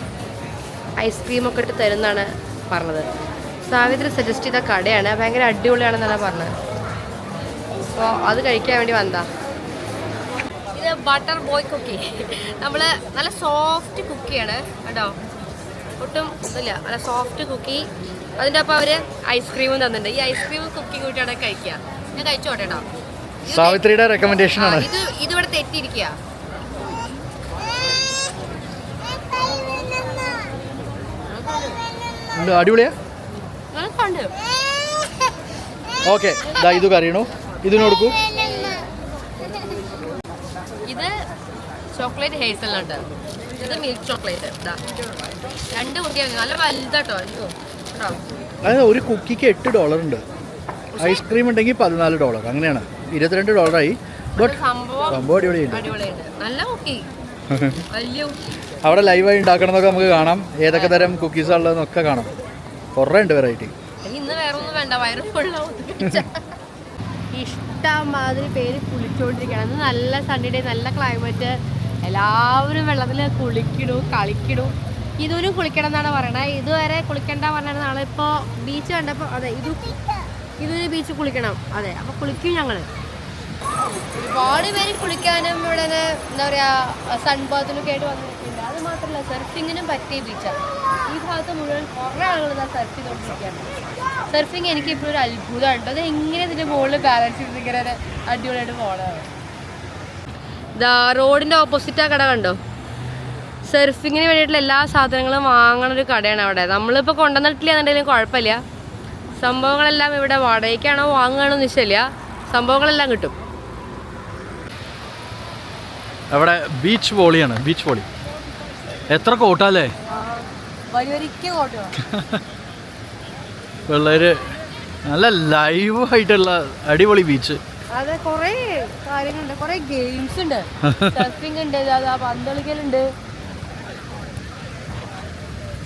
ഐസ്ക്രീമൊക്കെ ഇട്ട് തരുമെന്നാണ് പറഞ്ഞത്. സാവിത്രി സജസ്റ്റ് ചെയ്ത കടയാണ്, ഭയങ്കര അടിപൊളിയാണെന്നാണ് പറഞ്ഞത്. അപ്പോൾ അത് കഴിക്കാൻ വേണ്ടി വന്നതാ. ഇത് ബട്ടർ ബോയ് കുക്കി. നമ്മൾ നല്ല സോഫ്റ്റ് കുക്കിയാണ് കേട്ടോ, ഒട്ടും ഇതില്ല, നല്ല സോഫ്റ്റ് കുക്കി. അതിൻ്റെ ഒപ്പം അവർ ഐസ്ക്രീമും തന്നിട്ടുണ്ട്. ഈ ഐസ്ക്രീം കുക്കി കൂട്ടിയാണ് കഴിക്കുക. ഞാൻ കഴിച്ചോട്ടെ കേട്ടോ. സാവിത്രിയുടെ റെക്കമെൻഡേഷൻ ആണ്. ഇതിവിടെ തെറ്റിയിരിക്കുക. അടിപൊളിയാ. ഓക്കെ, ഇത് കറിയണോ, ഇതിന് കൊടുക്കൂ. ഇത് ചോക്ലേറ്റ് ഹേസൽനട്ട്, ഇത് മിൽക്ക് ചോക്ലേറ്റ്. രണ്ട് കുക്കിയാണ്, നല്ല വലുതാട്ടോ. അതായത് ഒരു കുക്കിക്ക് $8 ഉണ്ട്. ഐസ്ക്രീം ഉണ്ടെങ്കിൽ $14, അങ്ങനെയാണ്. $22 ബട്ട് സംഭവം അടിപൊളിയുണ്ട്. നല്ല കുക്കി, വലിയ കുക്കി. അവിടെ ലൈവായി ഉണ്ടാക്കണമെന്നൊക്കെ നമുക്ക് കാണാം. ഏതൊക്കെ തരം കുക്കീസ് ഉള്ളതെന്നൊക്കെ കാണാം. കുറേ ഉണ്ട് വെറൈറ്റി. ഇന്ന് വേറെ ഒന്നും വേണ്ട, വയറ് ഫുള്ളാവും. ഇഷ്ടമാതിരി പേര് കുളിച്ചുകൊണ്ടിരിക്കുകയാണ്. അന്ന് നല്ല സൺഡേ ഡേ, നല്ല ക്ലൈമറ്റ്, എല്ലാവരും വെള്ളത്തിൽ കുളിക്കിടും കളിക്കിടും. ഇതൊരു കുളിക്കണം എന്നാണ് പറയണത്. ഇതുവരെ കുളിക്കണ്ട പറഞ്ഞാൽ നാളെ ഇപ്പോൾ ബീച്ച് കണ്ടപ്പോൾ അതെ ഇതൊരു ബീച്ച് കുളിക്കണം. അതെ, അപ്പോൾ കുളിക്കും ഞങ്ങൾ. ഒരുപാട് പേര് കുളിക്കാനും ഇവിടെ എന്താ പറയുക സൺബാത്തിനൊക്കെ ആയിട്ട് വന്നിരിക്കുന്നുണ്ട്. അത് മാത്രമല്ല സർഫിങ്ങിനും പറ്റിയ ബീച്ചാണ്. ഈ ഭാഗത്ത് മുഴുവൻ കുറേ ആളുകൾ സർഫ് ചെയ്തുകൊണ്ടിരിക്കുകയാണ്. സർഫിങ് എനിക്ക് ഇപ്പോഴും ഒരു അത്ഭുതമുണ്ട്. അത് എങ്ങനെ ഇതിൻ്റെ മുകളിൽ ബാലൻസ് ചെയ്ത് ഇങ്ങനെ അടിപൊളിയായിട്ട് പോകണതാണ്. ഇതാ റോഡിൻ്റെ ഓപ്പോസിറ്റ് ആ കട കണ്ടോ, സർഫിങ്ങിന് വേണ്ടിയിട്ടുള്ള എല്ലാ സാധനങ്ങളും വാങ്ങണ ഒരു കടയാണ് അവിടെ. നമ്മളിപ്പോൾ കൊണ്ടുവന്നിട്ടില്ല എന്നുണ്ടെങ്കിലും കുഴപ്പമില്ല. സംഭവങ്ങളെല്ലാം ഇവിടെ വാടകയ്ക്കാണോ വാങ്ങുകയാണോ എന്ന് വെച്ചില്ല, സംഭവങ്ങളെല്ലാം കിട്ടും. അവിടെ ബീച്ച് വോളിയാണ്, ബീച്ച് വോളി. എത്ര കോട്ടല്ലേ, പിള്ളേര് നല്ല ലൈവ് ആയിട്ടുള്ള അടിപൊളി ബീച്ച്. അതെ, കുറേ കാര്യങ്ങളുണ്ട്, കുറേ ഗെയിംസ് ഉണ്ട്. സർഫിംഗ് ഉണ്ട്, പന്തളിക്കലുണ്ട്.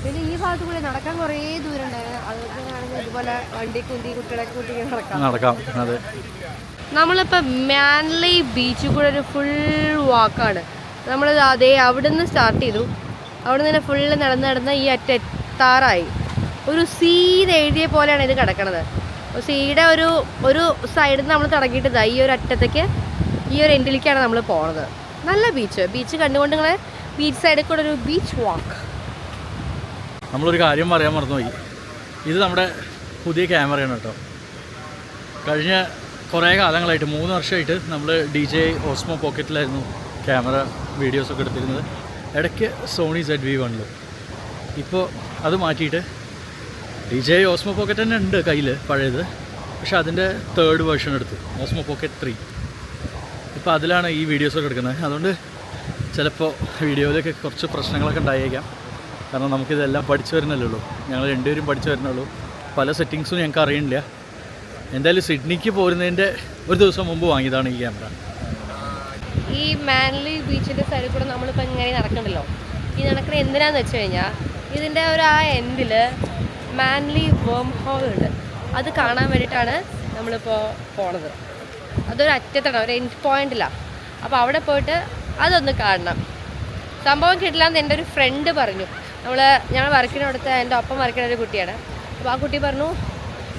പിന്നെ ഈ ഭാഗത്ത് കൂടെ നടക്കാൻ കുറേ ദൂരം ഉണ്ട്. അതൊക്കെയാണെങ്കിൽ ഇതുപോലെ വണ്ടി കുന്തി കുട്ടികളൊക്കെ കൂട്ടി നടക്കാം. അതെ, നമ്മളിപ്പോൾ മാൻലി ബീച്ചിൽ കൂടെ ഒരു ഫുൾ വാക്കാണ്. നമ്മൾ അതേ അവിടെ നിന്ന് സ്റ്റാർട്ട് ചെയ്തു. അവിടെ നിന്ന് ഫുള്ള് നടന്ന് ഈ എത്താറായി. ഒരു സീൻ എഴുതിയ പോലെയാണ് ഇത് കിടക്കണത്. സീയുടെ ഒരു സൈഡിൽ നിന്ന് നമ്മൾ തുടങ്ങിയിട്ട് ഈ ഒരു അറ്റത്തേക്ക് ഈ ഒരു എൻഡിലേക്കാണ് നമ്മൾ പോണത്. നല്ല ബീച്ച് കണ്ടുകൊണ്ട് നിങ്ങളെ ബീച്ച് സൈഡിൽ കൂടെ ഒരു ബീച്ച് വാക്ക്. നമ്മളൊരു കാര്യം പറയാൻ മറന്നുപോയി. ഇത് നമ്മുടെ പുതിയ ക്യാമറയാണ് കേട്ടോ. കഴിഞ്ഞ കുറേ കാലങ്ങളായിട്ട് 3 വർഷമായിട്ട് നമ്മൾ DJI ഓസ്മോ പോക്കറ്റിലായിരുന്നു ക്യാമറ വീഡിയോസൊക്കെ എടുത്തിരുന്നത്. ഇടയ്ക്ക് സോണി ZV-1. ഇപ്പോൾ അത് മാറ്റിയിട്ട് DJI ഓസ്മോ പോക്കറ്റ് തന്നെ ഉണ്ട് കയ്യിൽ പഴയത്. പക്ഷേ അതിൻ്റെ 3rd വേർഷൻ എടുത്തു, ഓസ്മോ പോക്കറ്റ് 3. ഇപ്പോൾ അതിലാണ് ഈ വീഡിയോസൊക്കെ എടുക്കുന്നത്. അതുകൊണ്ട് ചിലപ്പോൾ വീഡിയോയിലൊക്കെ കുറച്ച് പ്രശ്നങ്ങളൊക്കെ ഉണ്ടായേക്കാം. കാരണം നമുക്കിതെല്ലാം പഠിച്ചു വരുന്നല്ലേ ഉള്ളൂ. ഞങ്ങൾ രണ്ടുപേരും പഠിച്ചു വരുന്നുള്ളൂ. പല സെറ്റിങ്സും ഞങ്ങൾക്ക് അറിയണില്ല. എന്തായാലും സിഡ്നിക്ക് പോരുന്നതിൻ്റെ ഒരു ദിവസം മുമ്പ് വാങ്ങിയതാണ് ഈ ക്യാമറ. ഈ മാൻലി ബീച്ചിൻ്റെ സൈഡിൽ കൂടെ നമ്മളിപ്പോൾ ഇങ്ങനെ നടക്കണ്ടല്ലോ. ഈ നടക്കുന്നത് എന്തിനാന്ന് വെച്ച് കഴിഞ്ഞാൽ ഇതിൻ്റെ ആ എൻഡിൽ മാൻലി വേം ഹോൾ ഉണ്ട്. അത് കാണാൻ വേണ്ടിയിട്ടാണ് നമ്മളിപ്പോൾ പോണത്. അതൊരു അറ്റത്താണ്, ഒരു എൻഡ് പോയിന്റിലാണ്. അപ്പോൾ അവിടെ പോയിട്ട് അതൊന്ന് കാണണം. സംഭവം കിട്ടില്ലാന്ന് എൻ്റെ ഒരു ഫ്രണ്ട് പറഞ്ഞു. ഞങ്ങൾ വർക്കിനടുത്ത് എൻ്റെ ഒപ്പം വർക്കുന്ന ഒരു കുട്ടിയാണ്. അപ്പോൾ ആ കുട്ടി പറഞ്ഞു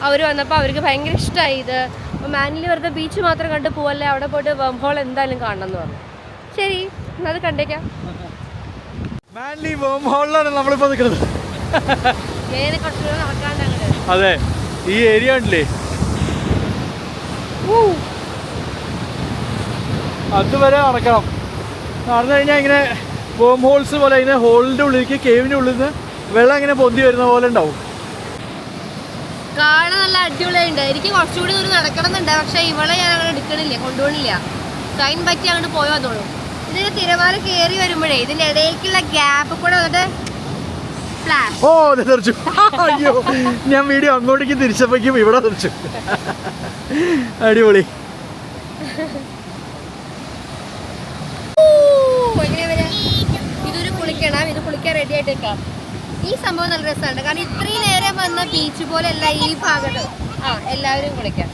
അവർ വന്നപ്പോൾ അവർക്ക് ഭയങ്കര ഇഷ്ടമായി ഇത്. അപ്പോൾ മാൻലി വെറുതെ ബീച്ച് മാത്രം കണ്ട് പോവല്ലേ, അവിടെ പോയിട്ട് വേം ഹോൾ എന്തായാലും കാണണം എന്ന് പറഞ്ഞു. ശരി, അത് കണ്ടേക്കാം. മാൻലി വേം ഹോളിലാണ് നമ്മളിപ്പോൾ നിൽക്കുന്നത്. കുറച്ചുകൂടെ നടക്കാണ്ട് അങ്ങോട്ട്. അതെ, ഈ ഏരിയ ഉണ്ടല്ലേ, അതുവരെ നടക്കണം. നടന്നു കഴിഞ്ഞാൽ ഇങ്ങനെ വേം ഹോൾസ് പോലെ ഇങ്ങനെ ഹോളിൻ്റെ ഉള്ളിലേക്ക് കേവിൻ്റെ ഉള്ളിൽ നിന്ന് വെള്ളം ഇങ്ങനെ പൊന്തി വരുന്ന പോലെ ഉണ്ടാവും. കാണാൻ നല്ല അടിപൊളിയുണ്ട്. എനിക്ക് കുറച്ചുകൂടി ദൂരം നടക്കണമെന്നുണ്ട്. പക്ഷേ ഇവളെ ഞാൻ അങ്ങനെ എടുക്കണില്ല, കൊണ്ടുപോകണില്ല. സൈൻ പറ്റി അങ്ങോട്ട് പോയോ തോന്നുന്നു. ഇതിന് തിരമാല കയറി വരുമ്പോഴേ ഇതിൻ്റെ ഇടയ്ക്കുള്ള ഗ്യാപ്പ് കൂടെ വന്നിട്ട് ഓ തെറിച്ചു. അയ്യോ, ഞാൻ വീഡിയോ അങ്ങോട്ടേക്ക് തിരിച്ചപ്പോഴേക്കും ഇവിടെ തെറിച്ചു. അടിപൊളി. ഇതൊരു കുളിക്കണം, ഇത് കുളിക്കാൻ റെഡി ആയിട്ട് വെക്കാം. ഈ സംഭവം നല്ല രസമുണ്ട്. കാരണം ഇത്രയും നേരം വന്ന ബീച്ച് പോലെയല്ല ഈ ഭാഗത്ത്. എല്ലാവരും കുളിക്കാം.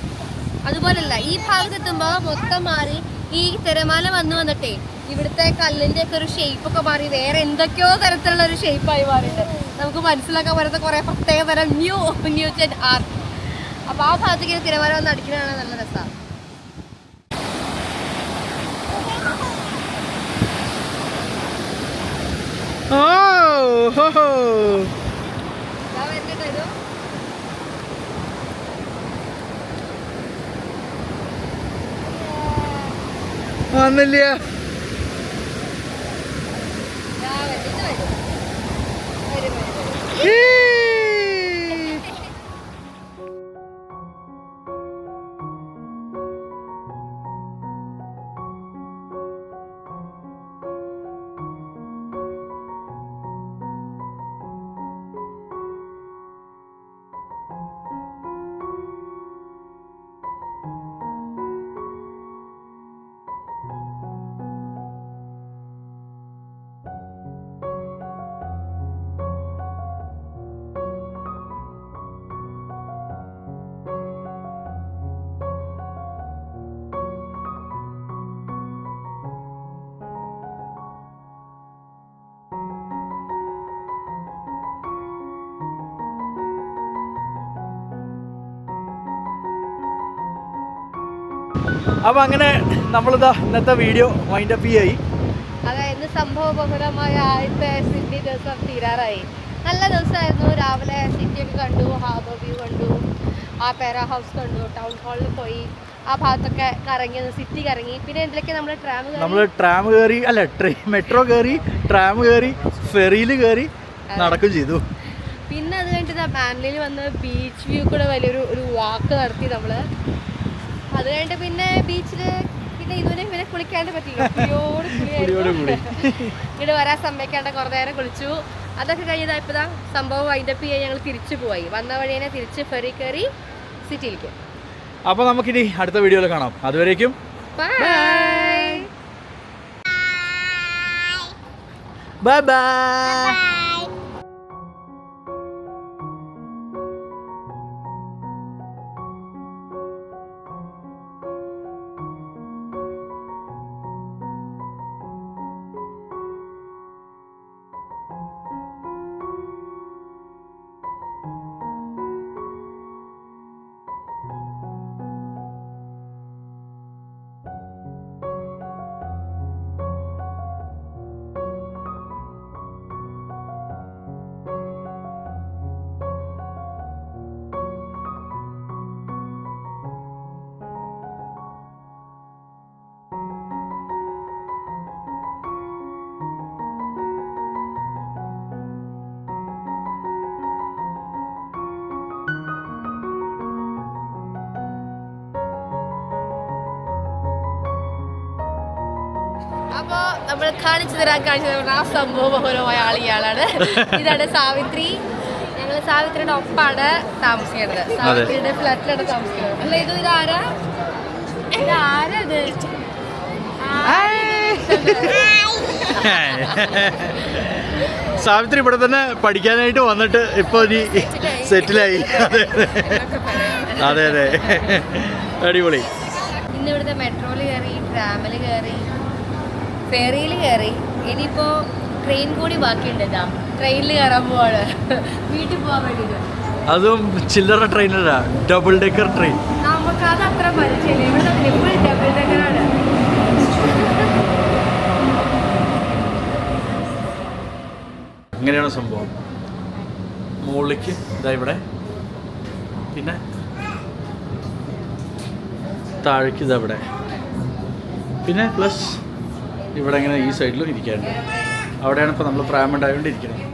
അതുപോലല്ല ഈ ഭാഗത്ത് എത്തുമ്പോൾ മൊത്തം മാറി ഈ തിരമാല വന്നിട്ടേ ഇവിടുത്തെ കല്ലിന്റെ ഒക്കെ ഒരു ഷേപ്പ് ഒക്കെ മാറി വേറെ എന്തൊക്കെയോ തരത്തിലുള്ള ഒരു ഷേപ്പായി മാറിയിട്ടുണ്ട്. നമുക്ക് മനസ്സിലാക്കാൻ പറ്റുന്ന കുറെ പ്രത്യേക തരം ന്യൂ ജെൻ ആർട്ട്. അപ്പൊ ആ ഭാഗത്തേക്ക് തിരമാല വന്ന് അടിക്കുന്നതാണ് നല്ല രസമാണ്. വന്നില്ല. അപ്പോൾ അങ്ങനെ നമ്മളിതാ ഇന്നത്തെ വീഡിയോ വൈൻഡ് അപ്പ് ചെയ്യായി. അതായത് സംഭവബഹുലമായ ആദ്യത്തെ സിഡ്നി ദിവസം തീരാറായി. നല്ല ദിവസമായിരുന്നു. രാവിലെ സിറ്റിയൊക്കെ കണ്ടു, ഹാർബർ വ്യൂ കണ്ടു, ആ പേരാ ഹൗസ് കണ്ടു, ടൗൺ ഹാളിൽ പോയി, ആ ഭാഗത്തൊക്കെ കറങ്ങി, സിറ്റി കറങ്ങി. പിന്നെ എന്തൊക്കെ നമ്മൾ ട്രാം കയറി, അല്ല മെട്രോ കയറി, ട്രാം കയറി, ഫെറിയിൽ കയറി നടക്കും ചെയ്തു. പിന്നെ അത് കഴിഞ്ഞിട്ട് മാൻലിയിൽ വന്ന് ബീച്ച് വ്യൂ കൂടെ വലിയൊരു വാക്ക് നടത്തി നമ്മൾ. അത് കഴിഞ്ഞിട്ട് പിന്നെ ബീച്ചില് പിന്നെ ഇതുവരെ ഇവരെ കുളിക്കാണ്ട് പറ്റില്ല, ഇങ്ങോട്ട് വരാൻ സമ്മതിക്കാണ്ട് കുറേ നേരം കുളിച്ചു. അതൊക്കെ കഴിഞ്ഞതാ ഇപ്പതാ സംഭവം വൈൻഡപ്പ് ചെയ്യാൻ ഞങ്ങൾ തിരിച്ചു പോയി. വന്ന വഴി തന്നെ തിരിച്ച് ഫെറി കയറി സിറ്റിയിലേക്ക്. അപ്പോൾ നമുക്കിനി അടുത്ത വീഡിയോയിൽ കാണാം. അതുവരേക്കും ബൈ ബൈ. അപ്പൊ നമ്മൾ കാണിച്ചു തരാൻ ആ സംഭവബഹുലമായ ആൾ ഇയാളാണ്. ഇതാണ് സാവിത്രി. ഞങ്ങൾ സാവിത്രിയുടെ ഒപ്പാണ് താമസിക്കുന്നത്. സാവിത്രിയുടെ ഫ്ലാറ്റിലാണ് താമസിക്കുന്നത്. അല്ല ഇതാരാ ഇത് സാവിത്രി ഇവിടെ തന്നെ പഠിക്കാനായിട്ട് വന്നിട്ട് ഇപ്പൊ നീ സെറ്റിലായി. അതെ അതെ, അടിപൊളി. ഇന്ന് ഇവിടുത്തെ മെട്രോയിൽ കയറി, ട്രാമിൽ കയറി, ഫെറിയിൽ കയറി. ഇനിയിപ്പോ ട്രെയിൻ കൂടി ബാക്കിയുണ്ട്. ട്രെയിനിൽ കയറാൻ പോവാണ് വീട്ടിൽ പോകാൻ വേണ്ടിയിട്ട്. അതും ചില്ലറ ട്രെയിനല്ല, ഡബിൾ ഡെക്കർ ട്രെയിൻ. നമുക്കത് അത്ര പരിചയമില്ല. ഇവിടെ ഫുൾ ഡബിൾ ഡെക്കറാണ്. ഇങ്ങനെയാണ് സംഭവം. മുകളിലേക്ക് ഇതാ ഇവിടെ, പിന്നെ താഴേക്ക് ഇതാ ഇവിടെ, പിന്നെ പ്ലസ് ഇവിടെ ഇങ്ങനെ ഈ സൈഡിലും ഇരിക്കാനുണ്ട്. അവിടെയാണ് ഇപ്പോൾ നമ്മൾ പ്രായം ഉണ്ടായതുകൊണ്ട് ഇരിക്കുന്നത്.